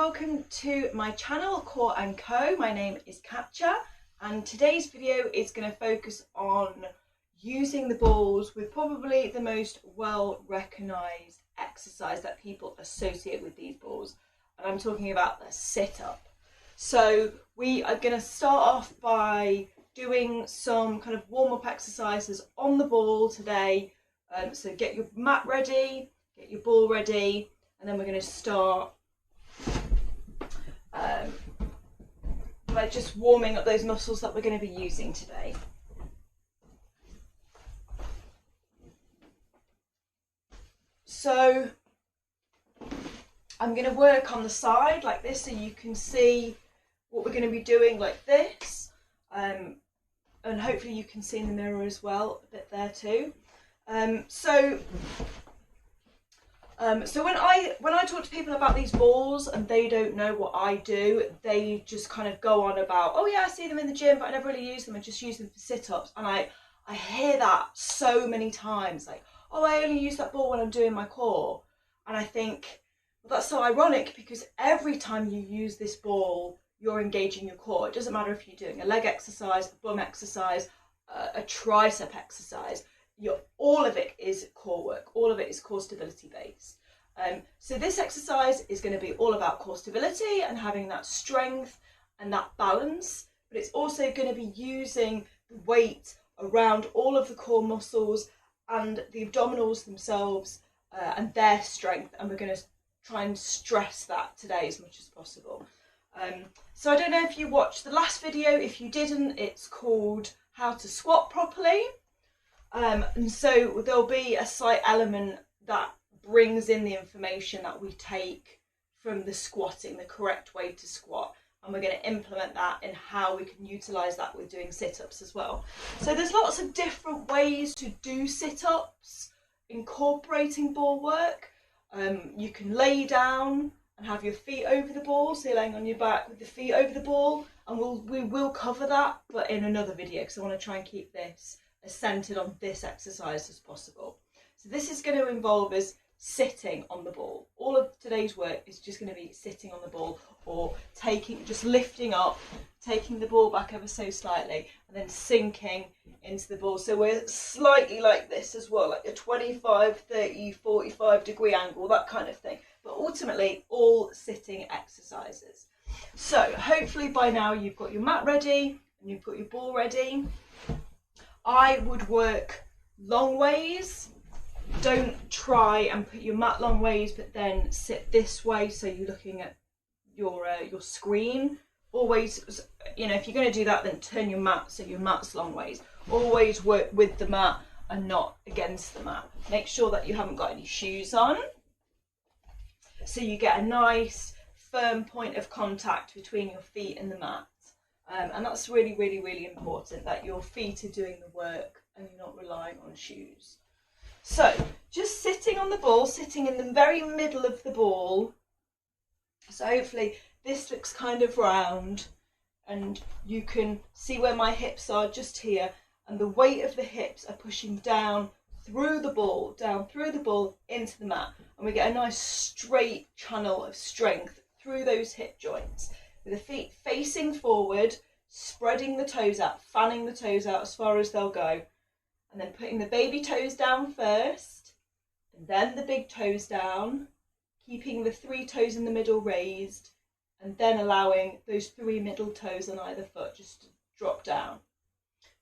welcome to my channel Core & Co. My name is Katja and today's video is going to focus on using the balls with probably the most well recognised exercise that people associate with these balls, and I'm talking about the sit-up. So we are going to start off by doing some kind of warm-up exercises on the ball today. So get your mat ready, get your ball ready, and then we're going to start by just warming up those muscles that we're going to be using today. So I'm going to work on the side like this so you can see what we're going to be doing like this, and hopefully you can see in the mirror as well a bit there too. So when I talk to people about these balls and they don't know what I do, they just kind of go on about, oh yeah, I see them in the gym, but I never really use them. I just use them for sit-ups. And I hear that so many times, like, oh, I only use that ball when I'm doing my core. And I think, well, that's so ironic because every time you use this ball, you're engaging your core. It doesn't matter if you're doing a leg exercise, a bum exercise, a tricep exercise. All of it is core work, all of it is core stability based. So this exercise is going to be all about core stability and having that strength and that balance, but it's also going to be using the weight around all of the core muscles and the abdominals themselves and their strength, and we're going to try and stress that today as much as possible. So I don't know if you watched the last video. If you didn't, it's called How to Squat Properly. And so there'll be a slight element that brings in the information that we take from the squatting, the correct way to squat, and we're going to implement that in how we can utilise that with doing sit-ups as well. So there's lots of different ways to do sit-ups incorporating ball work. You can lay down and have your feet over the ball, so you're laying on your back with the feet over the ball, and we will cover that, but in another video, because I want to try and keep this as centered on this exercise as possible. So this is going to involve us sitting on the ball. All of today's work is just going to be sitting on the ball, or just lifting up, taking the ball back ever so slightly, and then sinking into the ball. So we're slightly like this as well, like a 25, 30, 45 degree angle, that kind of thing. But ultimately, all sitting exercises. So hopefully by now you've got your mat ready and you've got your ball ready. I would work long ways. Don't try and put your mat long ways, but then sit this way so you're looking at your screen. Always, if you're going to do that, then turn your mat so your mat's long ways. Always work with the mat and not against the mat. Make sure that you haven't got any shoes on, so you get a nice firm point of contact between your feet and the mat. And that's really, really, really important, that your feet are doing the work and you're not relying on shoes. So just sitting on the ball, sitting in the very middle of the ball. So hopefully this looks kind of round and you can see where my hips are just here, and the weight of the hips are pushing down through the ball into the mat, and we get a nice straight channel of strength through those hip joints. With the feet facing forward, spreading the toes out, fanning the toes out as far as they'll go, and then putting the baby toes down first, and then the big toes down, keeping the 3 toes in the middle raised, and then allowing those 3 middle toes on either foot just to drop down.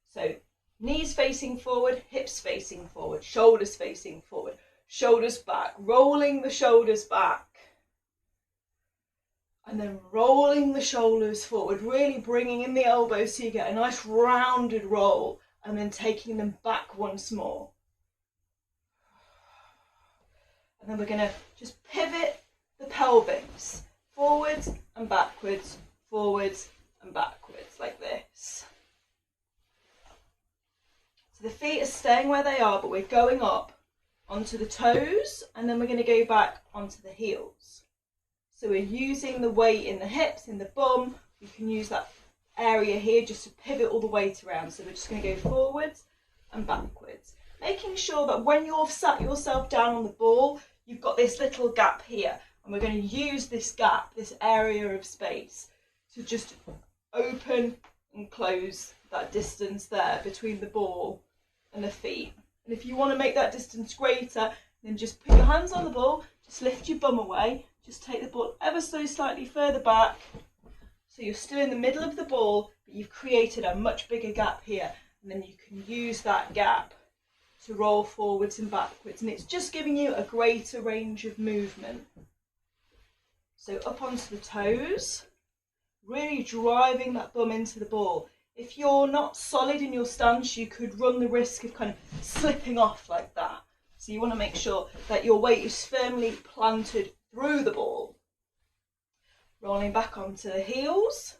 So knees facing forward, hips facing forward, shoulders facing forward, shoulders back, rolling the shoulders back, and then rolling the shoulders forward, really bringing in the elbows so you get a nice rounded roll, and then taking them back once more. And then we're going to just pivot the pelvis forwards and backwards, like this. So the feet are staying where they are, but we're going up onto the toes, and then we're going to go back onto the heels. So we're using the weight in the hips, in the bum. You can use that area here just to pivot all the weight around. So we're just going to go forwards and backwards, making sure that when you've sat yourself down on the ball, you've got this little gap here. And we're going to use this gap, this area of space, to just open and close that distance there between the ball and the feet. And if you want to make that distance greater, then just put your hands on the ball, just lift your bum away, just take the ball ever so slightly further back, so you're still in the middle of the ball, but you've created a much bigger gap here, and then you can use that gap to roll forwards and backwards, and it's just giving you a greater range of movement. So up onto the toes, really driving that bum into the ball. If you're not solid in your stance, you could run the risk of kind of slipping off like that. So you want to make sure that your weight is firmly planted through the ball. Rolling back onto the heels,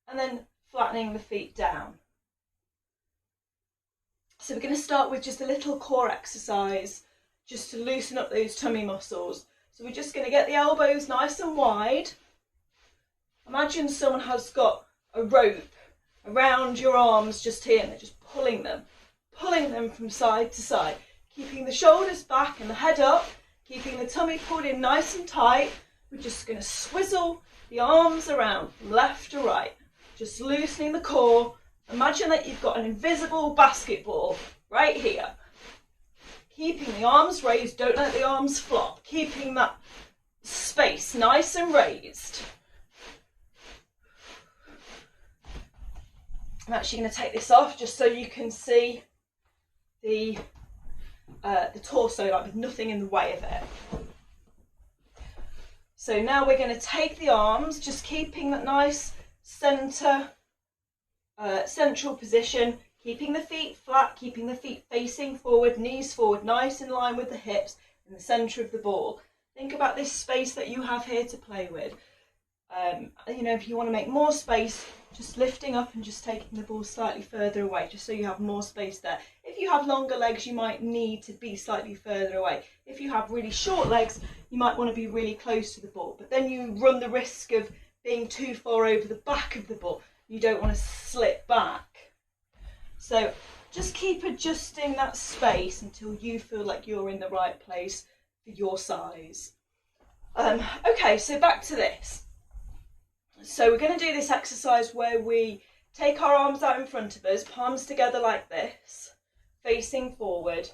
and then flattening the feet down. So we're going to start with just a little core exercise, just to loosen up those tummy muscles. So we're just going to get the elbows nice and wide. Imagine someone has got a rope around your arms just here, and they're just pulling them from side to side, keeping the shoulders back and the head up, keeping the tummy pulled in nice and tight. We're just going to swizzle the arms around from left to right, just loosening the core. Imagine that you've got an invisible basketball right here. Keeping the arms raised, don't let the arms flop, keeping that space nice and raised. I'm actually going to take this off just so you can see the torso, like with nothing in the way of it. So now we're going to take the arms, just keeping that nice central position, keeping the feet flat, keeping the feet facing forward, knees forward, nice in line with the hips in the centre of the ball. Think about this space that you have here to play with. If you want to make more space, just lifting up and just taking the ball slightly further away, just so you have more space there. If you have longer legs, you might need to be slightly further away. If you have really short legs, you might want to be really close to the ball, but then you run the risk of being too far over the back of the ball. You don't want to slip back. So just keep adjusting that space until you feel like you're in the right place for your size. Okay, so back to this. So we're going to do this exercise where we take our arms out in front of us, palms together like this, facing forward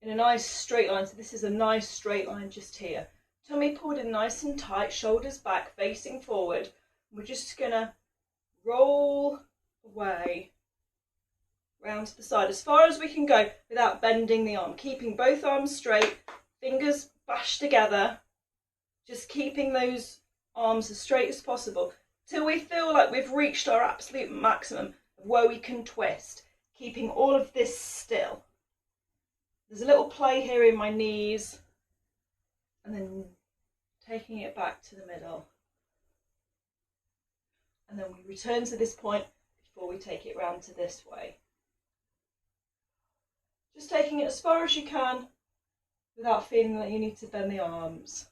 in a nice straight line. So this is a nice straight line just here. Tummy pulled in nice and tight, shoulders back, facing forward. We're just going to roll away round to the side as far as we can go without bending the arm, keeping both arms straight, fingers bashed together, just keeping those arms as straight as possible till we feel like we've reached our absolute maximum of where we can twist, keeping all of this still. There's a little play here in my knees, and then taking it back to the middle. And then we return to this point before we take it round to this way. Just taking it as far as you can without feeling that you need to bend the arms.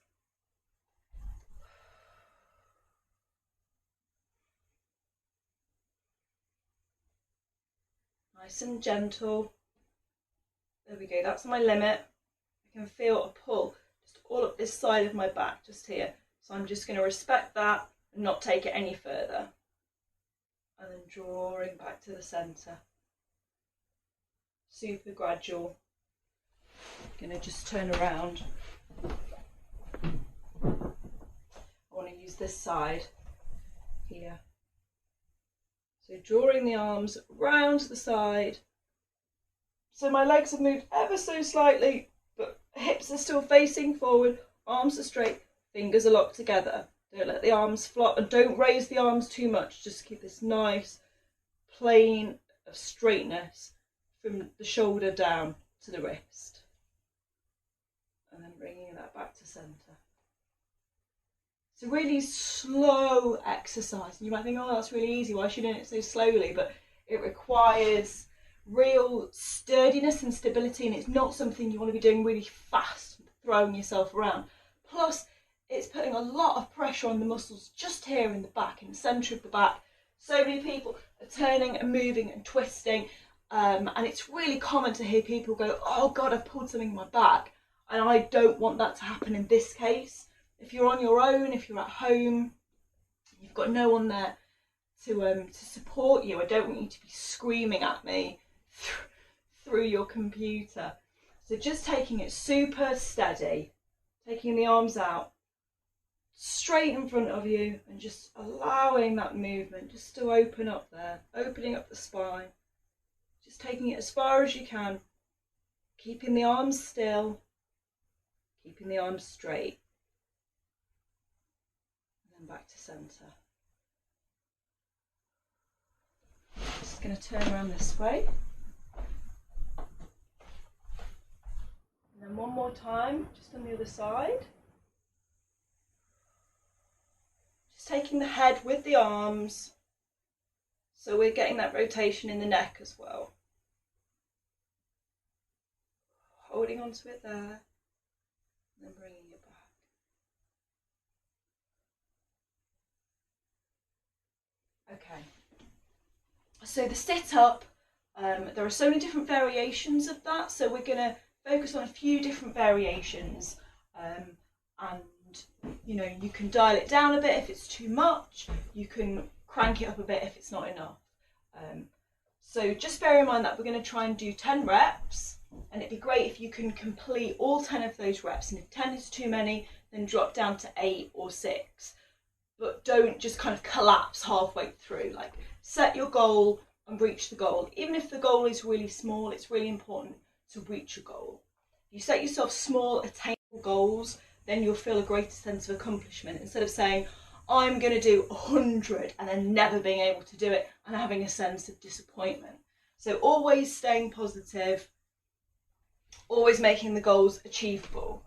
Nice and gentle. There we go, that's my limit. I can feel a pull just all up this side of my back, just here. So I'm just going to respect that and not take it any further. And then drawing back to the centre. Super gradual. Going to just turn around. I want to use this side here. So drawing the arms round the side. So my legs have moved ever so slightly, but hips are still facing forward, arms are straight, fingers are locked together. Don't let the arms flop and don't raise the arms too much. Just keep this nice plane of straightness from the shoulder down to the wrist. And then bringing that back to centre. It's a really slow exercise. And you might think, oh, that's really easy. Why should you do it so slowly? But it requires real sturdiness and stability, and it's not something you want to be doing really fast, throwing yourself around. Plus, it's putting a lot of pressure on the muscles just here in the back, in the centre of the back. So many people are turning and moving and twisting, and it's really common to hear people go, oh God, I've pulled something in my back. And I don't want that to happen in this case. If you're on your own, if you're at home, you've got no one there to support you. I don't want you to be screaming at me through your computer. So just taking it super steady, taking the arms out straight in front of you and just allowing that movement just to open up there, opening up the spine, just taking it as far as you can, keeping the arms still, keeping the arms straight, and then back to center. Just going to turn around this way. And then one more time, just on the other side. Just taking the head with the arms, so we're getting that rotation in the neck as well. Holding onto it there, and then bringing it back. Okay. So the sit-up, there are so many different variations of that, so we're going to focus on a few different variations, and you know, you can dial it down a bit if it's too much, you can crank it up a bit if it's not enough. So just bear in mind that we're going to try and do 10 reps, and it'd be great if you can complete all 10 of those reps, and if 10 is too many, then drop down to 8 or 6. But don't just kind of collapse halfway through. Like, set your goal and reach the goal. Even if the goal is really small, it's really important to reach a goal. If you set yourself small, attainable goals, then you'll feel a greater sense of accomplishment, instead of saying, I'm going to do 100 and then never being able to do it and having a sense of disappointment. So always staying positive, always making the goals achievable.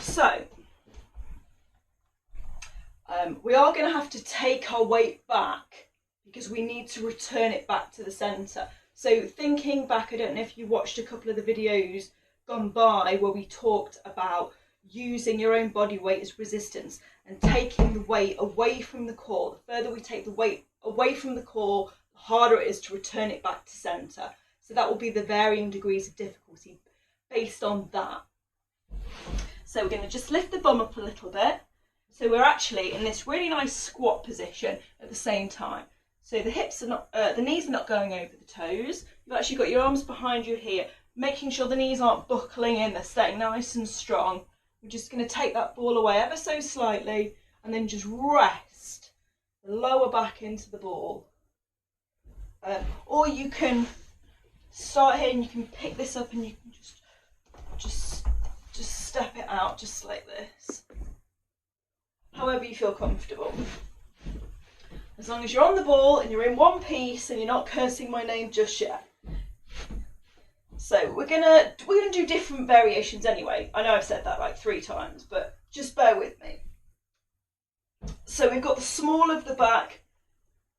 So, we are going to have to take our weight back because we need to return it back to the centre. So thinking back, I don't know if you watched a couple of the videos gone by where we talked about using your own body weight as resistance and taking the weight away from the core. The further we take the weight away from the core, the harder it is to return it back to centre. So that will be the varying degrees of difficulty based on that. So we're going to just lift the bum up a little bit. So we're actually in this really nice squat position at the same time. So the hips are not, the knees are not going over the toes. You've actually got your arms behind you here, making sure the knees aren't buckling in, they're staying nice and strong. We're just going to take that ball away ever so slightly and then just rest the lower back into the ball. Or you can start here and you can pick this up and you can just step it out just like this. However you feel comfortable. As long as you're on the ball and you're in one piece and you're not cursing my name just yet. So we're gonna do different variations anyway. I know I've said that like 3 times, but just bear with me. So we've got the small of the back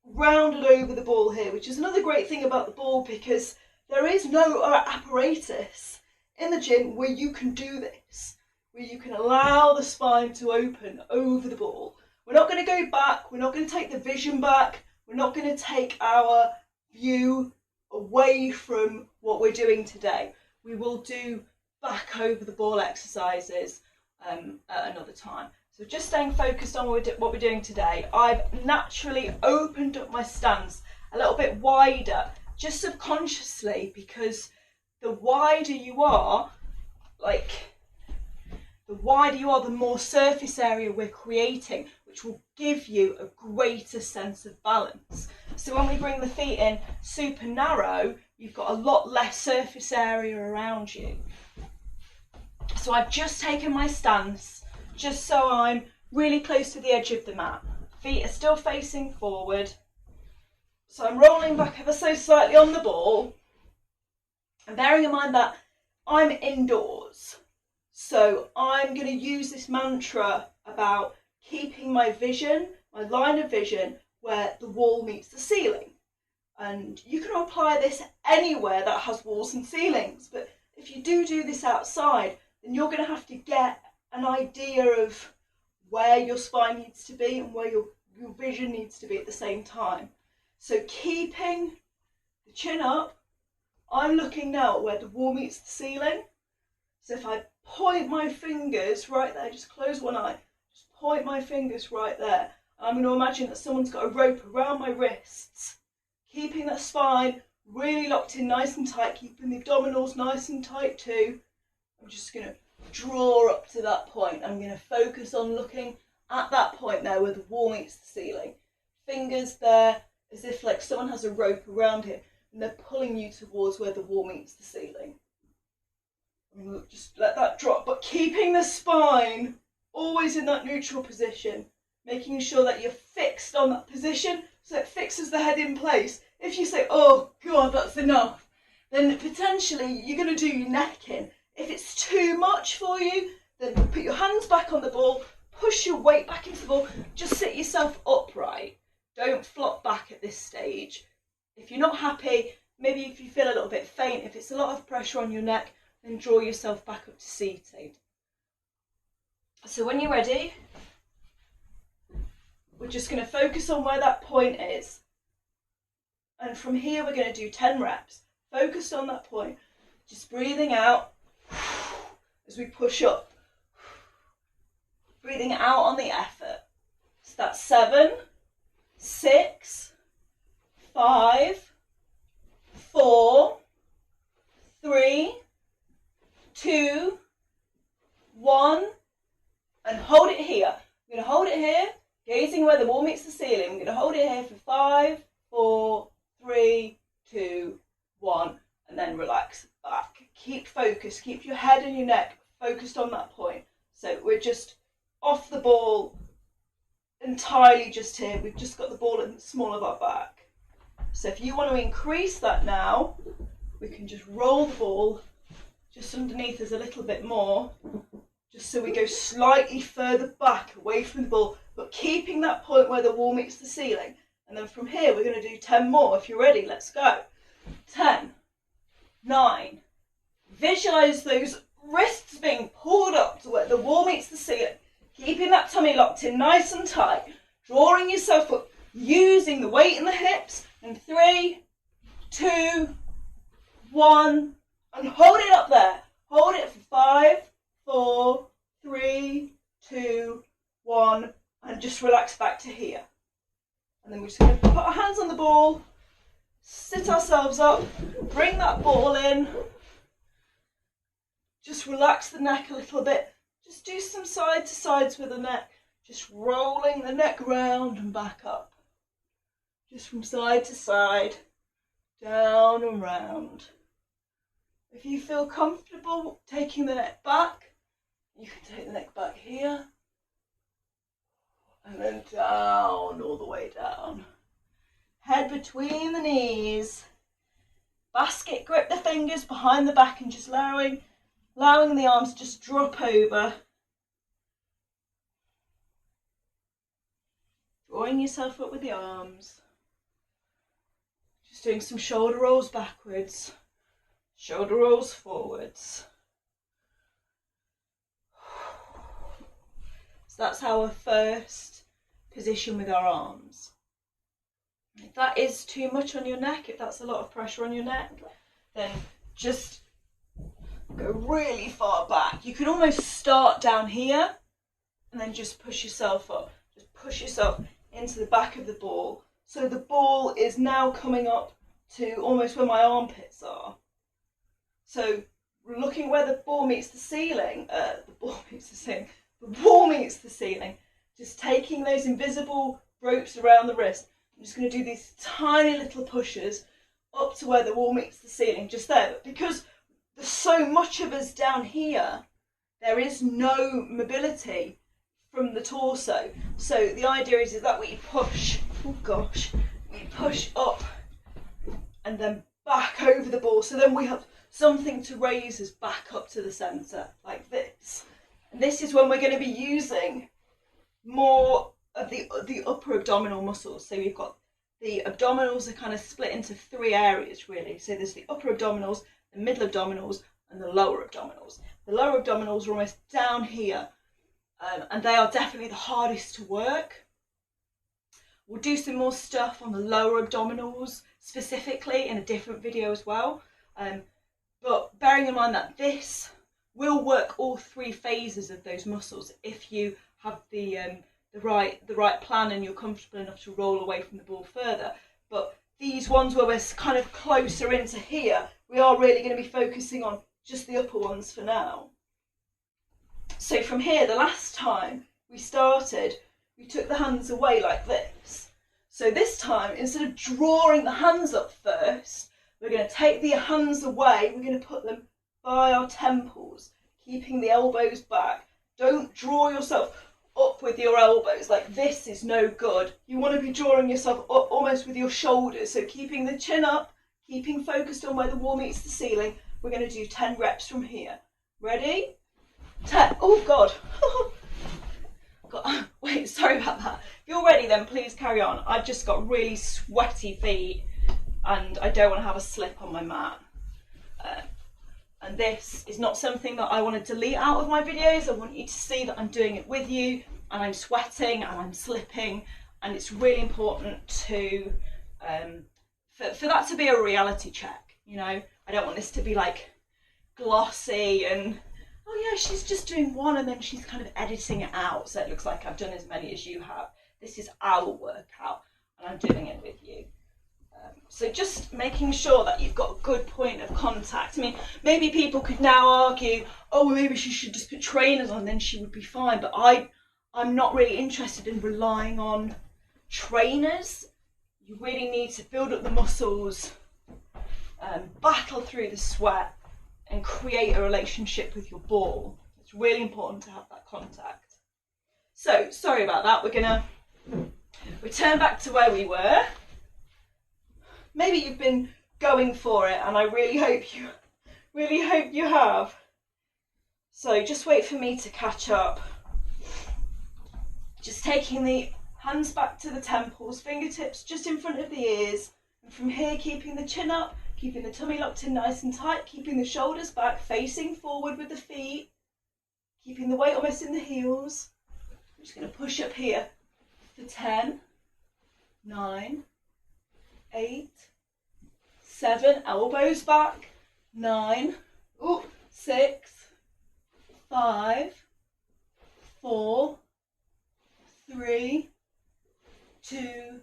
rounded over the ball here, which is another great thing about the ball because there is no apparatus in the gym where you can do this, where you can allow the spine to open over the ball. We're not going to go back, we're not going to take the vision back, we're not going to take our view away from what we're doing today. We will do back over the ball exercises at another time. So just staying focused on what we're doing today. I've naturally opened up my stance a little bit wider, just subconsciously, because the wider you are, the more surface area we're creating, which will give you a greater sense of balance. So when we bring the feet in super narrow, you've got a lot less surface area around you. So I've just taken my stance, just so I'm really close to the edge of the mat. Feet are still facing forward. So I'm rolling back ever so slightly on the ball. And bearing in mind that I'm indoors. So I'm going to use this mantra about keeping my vision, my line of vision, where the wall meets the ceiling. And you can apply this anywhere that has walls and ceilings. But if you do this outside, then you're going to have to get an idea of where your spine needs to be and where your vision needs to be at the same time. So keeping the chin up, I'm looking now at where the wall meets the ceiling. So if I point my fingers right there, just close one eye, just point my fingers right there. I'm going to imagine that someone's got a rope around my wrists, keeping that spine really locked in nice and tight, keeping the abdominals nice and tight too. I'm just going to draw up to that point. I'm going to focus on looking at that point there where the wall meets the ceiling. Fingers there as if like someone has a rope around him and they're pulling you towards where the wall meets the ceiling. And just let that drop, but keeping the spine always in that neutral position, making sure that you're fixed on that position so it fixes the head in place. If you say, oh God, that's enough, then potentially you're going to do your neck in. If it's too much for you, then put your hands back on the ball, push your weight back into the ball, just sit yourself upright. Don't flop back at this stage. If you're not happy, maybe if you feel a little bit faint, if it's a lot of pressure on your neck, then draw yourself back up to seated. So when you're ready, we're just going to focus on where that point is. And from here, we're going to do 10 reps. Focused on that point. Just breathing out as we push up. Breathing out on the effort. So that's 7, 6, 5, 4, 3, 2, 1, and hold it here. I'm going to hold it here, gazing where the wall meets the ceiling. I'm going to hold it here for 5, 4, 3, 2, 1, and then relax back. Keep focused, keep your head and your neck focused on that point. So we're just off the ball entirely just here. We've just got the ball in the small of our back. So if you want to increase that now, we can just roll the ball just underneath us a little bit more, just so we go slightly further back away from the ball, but keeping that point where the wall meets the ceiling. And then from here, we're going to do 10 more. If you're ready, let's go. 10, 9. Visualize those wrists being pulled up to where the wall meets the ceiling, keeping that tummy locked in nice and tight, drawing yourself up, using the weight in the hips. And 3, 2, 1, and hold it up there. Hold it for 5, 4, 3, 2, 1, and just relax back to here. And then we're just going to put our hands on the ball, sit ourselves up, bring that ball in, just relax the neck a little bit, just do some side to sides with the neck, just rolling the neck round and back up, just from side to side, down and round. If you feel comfortable taking the neck back, you can take the neck back here, and then down, all the way down. Head between the knees. Basket grip the fingers behind the back and just allowing the arms to just drop over. Drawing yourself up with the arms. Just doing some shoulder rolls backwards. Shoulder rolls forwards. So that's our first position with our arms. If that is too much on your neck, if that's a lot of pressure on your neck, then just go really far back. You can almost start down here and then just push yourself up. Just push yourself into the back of the ball. So the ball is now coming up to almost where my armpits are. So looking where the ball meets the ceiling, the wall meets the ceiling, just taking those invisible ropes around the wrist. I'm just going to do these tiny little pushes up to where the wall meets the ceiling, just there. But because there's so much of us down here, there is no mobility from the torso. So the idea is that we push, we push up and then back over the ball. So then we have something to raise us back up to the centre, like this. And this is when we're going to be using more of the upper abdominal muscles. So you've got the abdominals are kind of split into 3 areas really. So there's the upper abdominals, the middle abdominals, and the lower abdominals. The lower abdominals are almost down here, and they are definitely the hardest to work. We'll do some more stuff on the lower abdominals specifically in a different video as well. But bearing in mind that this will work all 3 phases of those muscles if you have the right plan and you're comfortable enough to roll away from the ball further. But these ones where we're kind of closer into here, we are really going to be focusing on just the upper ones for now. So from here, the last time we started, we took the hands away like this. So this time, instead of drawing the hands up first, we're going to take the hands away, we're going to put them by our temples, keeping the elbows back. Don't draw yourself up with your elbows, like this is no good. You want to be drawing yourself up almost with your shoulders, so keeping the chin up, keeping focused on where the wall meets the ceiling. We're going to do 10 reps from here. Ready? 10. Oh God. God. Wait, sorry about that. If you're ready then please carry on. I've just got really sweaty feet and I don't want to have a slip on my mat. And this is not something that I want to delete out of my videos. I want you to see that I'm doing it with you and I'm sweating and I'm slipping, and it's really important to for that to be a reality check, you know. I don't want this to be like glossy and oh yeah, she's just doing one and then she's kind of editing it out so it looks like I've done as many as you have. This is our workout and I'm doing it with you. So just making sure that you've got a good point of contact. I mean, maybe people could now argue, oh, well, maybe she should just put trainers on, then she would be fine. But I'm not really interested in relying on trainers. You really need to build up the muscles, battle through the sweat, and create a relationship with your ball. It's really important to have that contact. So, sorry about that. We're going to return back to where we were. Maybe you've been going for it and I really hope you have. So just wait for me to catch up. Just taking the hands back to the temples, fingertips just in front of the ears, and from here keeping the chin up, keeping the tummy locked in nice and tight, keeping the shoulders back, facing forward with the feet, keeping the weight almost in the heels. I'm just going to push up here for 10, 9, 8, 7, elbows back, 9, 6, 5, 4, 3, 2,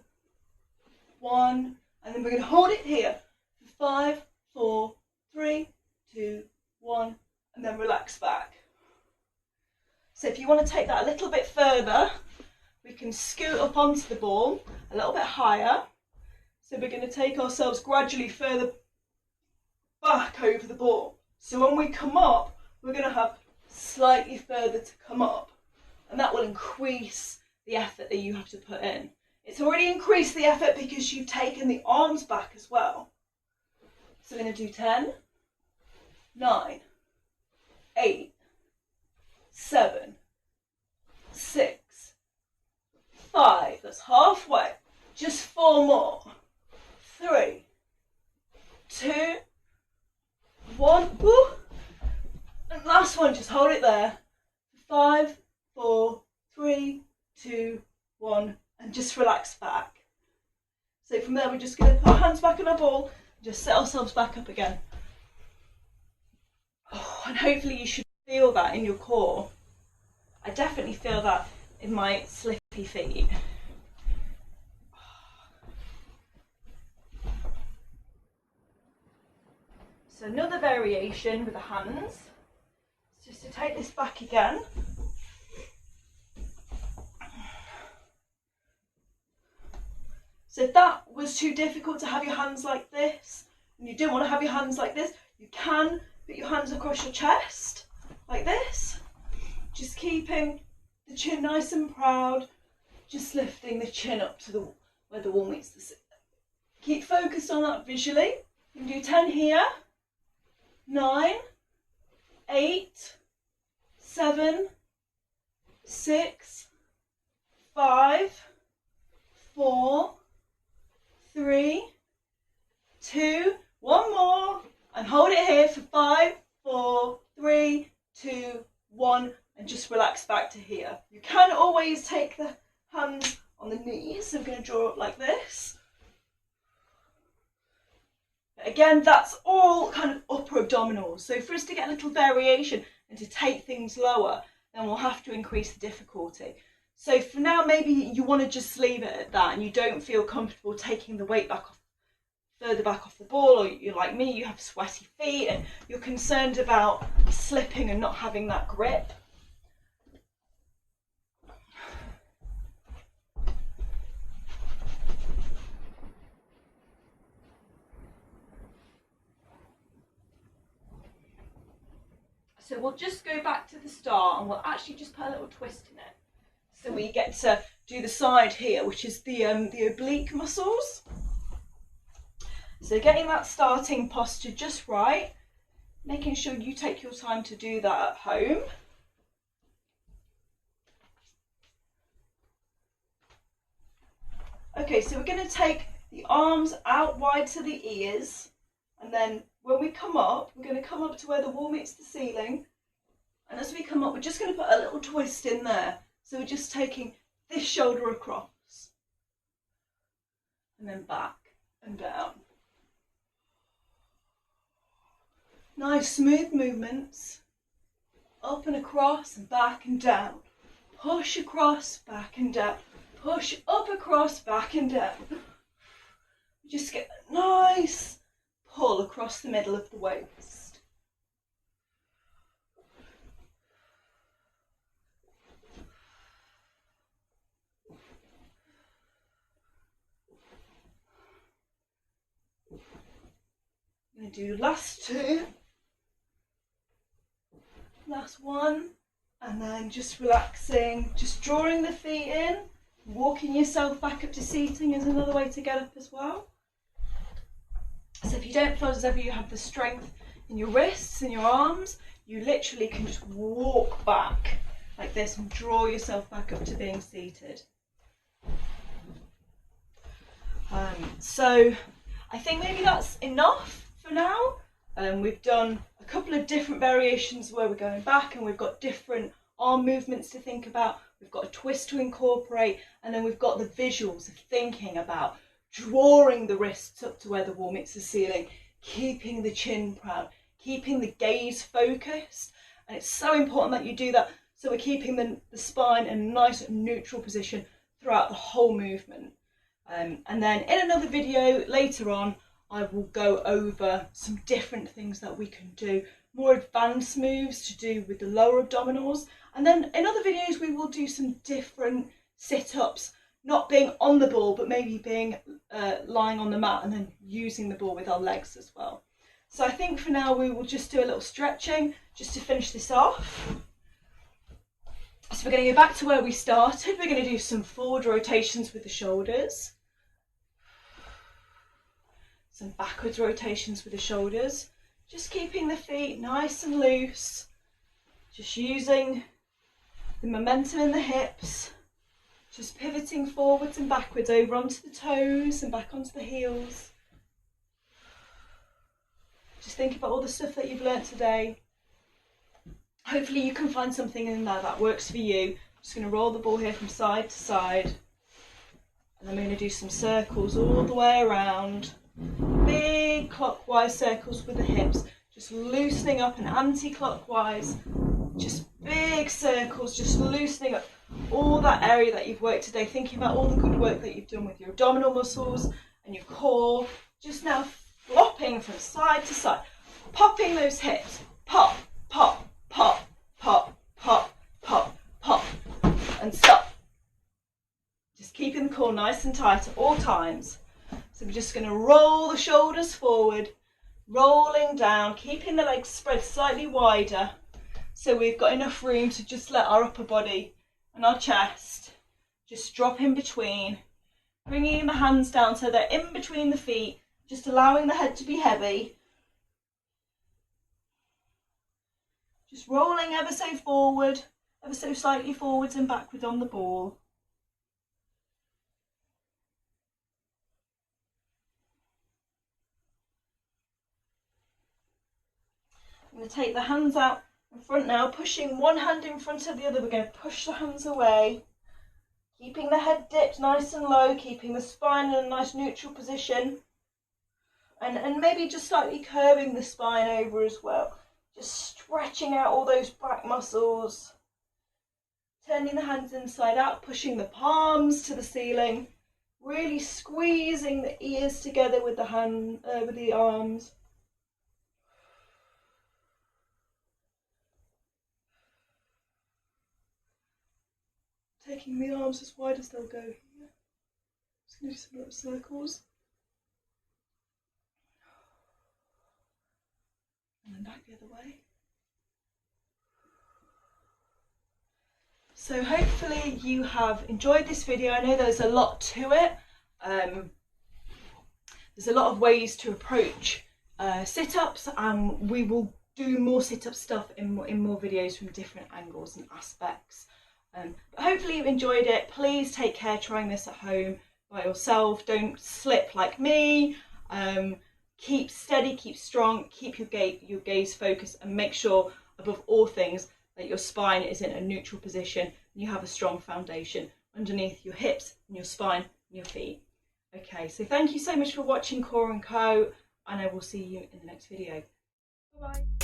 1, and then we're going to hold it here for 5, 4, 3, 2, 1, and then relax back. So if you want to take that a little bit further, we can scoot up onto the ball a little bit higher. So we're going to take ourselves gradually further back over the ball. So when we come up, we're going to have slightly further to come up. And that will increase the effort that you have to put in. It's already increased the effort because you've taken the arms back as well. So we're going to do 10, 9, 8, 7, 6, 5. That's halfway. Just 4 more. 3, 2, 1. Woo. And last one, just hold it there. 5, 4, 3, 2, 1, and just relax back. So from there, we're just going to put our hands back on our ball, and just set ourselves back up again. Oh, and hopefully you should feel that in your core. I definitely feel that in my slippy feet. So another variation with the hands, just to take this back again. So if that was too difficult to have your hands like this, and you didn't want to have your hands like this, you can put your hands across your chest, like this. Just keeping the chin nice and proud, just lifting the chin up to where the wall meets the ceiling. Keep focused on that visually. You can do 10 here. 9, 8, 7, 6, 5, 4, 3, 2, 1 more, and hold it here for 5, 4, 3, 2, 1, and just relax back to here. You can always take the hands on the knees, so we're going to draw up like this. Again, that's all kind of upper abdominal abdominals. So for us to get a little variation and to take things lower, then we'll have to increase the difficulty. So for now, maybe you want to just leave it at that and you don't feel comfortable taking the weight back off, further back off the ball, or you're like me, you have sweaty feet and you're concerned about slipping and not having that grip. So we'll just go back to the start and we'll actually just put a little twist in it. So we get to do the side here, which is the oblique muscles. So getting that starting posture just right, making sure you take your time to do that at home. Okay, so we're going to take the arms out wide to the ears, and then when we come up, we're going to come up to where the wall meets the ceiling. And as we come up, we're just going to put a little twist in there. So we're just taking this shoulder across. And then back and down. Nice smooth movements. Up and across and back and down. Push across, back and down. Push up across, back and down. Just get a nice pull across the middle of the waist. I'm going to do last two. Last one. And then just relaxing, just drawing the feet in. Walking yourself back up to seating is another way to get up as well. So if you don't feel as if you have the strength in your wrists and your arms, you literally can just walk back like this and draw yourself back up to being seated. So I think maybe that's enough for now. We've done a couple of different variations where we're going back and we've got different arm movements to think about. We've got a twist to incorporate, and then we've got the visuals of thinking about drawing the wrists up to where the wall meets the ceiling, keeping the chin proud, keeping the gaze focused. And it's so important that you do that, so we're keeping the spine in a nice neutral position throughout the whole movement. And then in another video later on, I will go over some different things that we can do, more advanced moves to do with the lower abdominals. And then in other videos, we will do some different sit-ups, not being on the ball, but maybe being lying on the mat and then using the ball with our legs as well. So I think for now, we will just do a little stretching just to finish this off. So we're going to go back to where we started. We're going to do some forward rotations with the shoulders. Some backwards rotations with the shoulders. Just keeping the feet nice and loose. Just using the momentum in the hips. Just pivoting forwards and backwards over onto the toes and back onto the heels. Just think about all the stuff that you've learnt today. Hopefully you can find something in there that works for you. I'm just going to roll the ball here from side to side. And I'm going to do some circles all the way around. Big clockwise circles with the hips. Just loosening up and anti-clockwise. Just big circles, just loosening up all that area that you've worked today. Thinking about all the good work that you've done with your abdominal muscles and your core. Just now flopping from side to side. Popping those hips. Pop, pop, pop, pop, pop, pop, pop. And stop. Just keeping the core nice and tight at all times. So we're just going to roll the shoulders forward, rolling down, keeping the legs spread slightly wider. So we've got enough room to just let our upper body and our chest just drop in between. Bringing the hands down so they're in between the feet, just allowing the head to be heavy. Just rolling ever so forward, ever so slightly forwards and backwards on the ball. I'm going to take the hands out in front now, pushing one hand in front of the other. We're going to push the hands away, keeping the head dipped nice and low, keeping the spine in a nice neutral position. And maybe just slightly curving the spine over as well. Just stretching out all those back muscles. Turning the hands inside out, pushing the palms to the ceiling. Really squeezing the ears together with the arms. Taking the arms as wide as they'll go here. Just going to do some little circles. And then back the other way. So hopefully you have enjoyed this video. I know there's a lot to it. There's a lot of ways to approach sit-ups, and we will do more sit-up stuff in more videos from different angles and aspects. But hopefully you enjoyed it. Please take care trying this at home by yourself. Don't slip like me. Keep steady, keep strong, keep your gaze focused, and make sure above all things that your spine is in a neutral position and you have a strong foundation underneath your hips and your spine and your feet. Okay, so thank you so much for watching Core & Co, and I will see you in the next video. Bye bye.